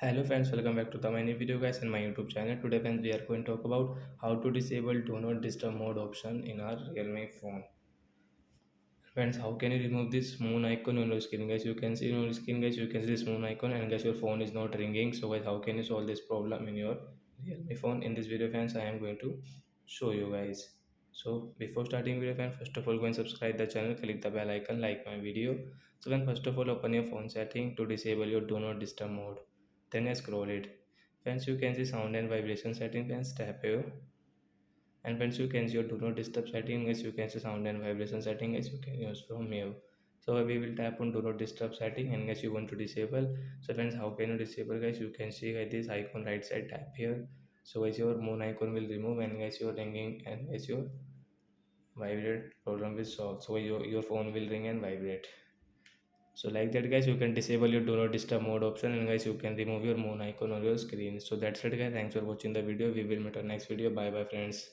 Hello friends, welcome back to the my new video guys in my YouTube channel. Today friends we are going to talk about how to disable do not disturb mode option in our Realme phone. Friends, how can you remove this moon icon on your screen guys? You can see on your screen guys, you can see this moon icon and guys your phone is not ringing. So guys, how can you solve this problem in your Realme phone? In this video friends, I am going to show you guys. So before starting video friends, first of all go and subscribe the channel, click the bell icon, like my video. So then first of all open your phone setting to disable your do not disturb mode. Then scroll it. Friends, you can see sound and vibration setting. Friends, tap here. And friends, you can see your do not disturb setting. Guys, you can see sound and vibration setting. Guys, you can use from here. So we will tap on do not disturb setting, and guys, you want to disable. So friends, how can you disable? Guys, you can see guys this icon right side, tap here. So guys, your moon icon will remove, and guys, your ringing and guys your vibrate problem will solve. So your phone will ring and vibrate. So like that guys, you can disable your do not disturb mode option, and guys, you can remove your moon icon on your screen. So that's it guys, thanks for watching the video. We will meet on next video. Bye bye friends.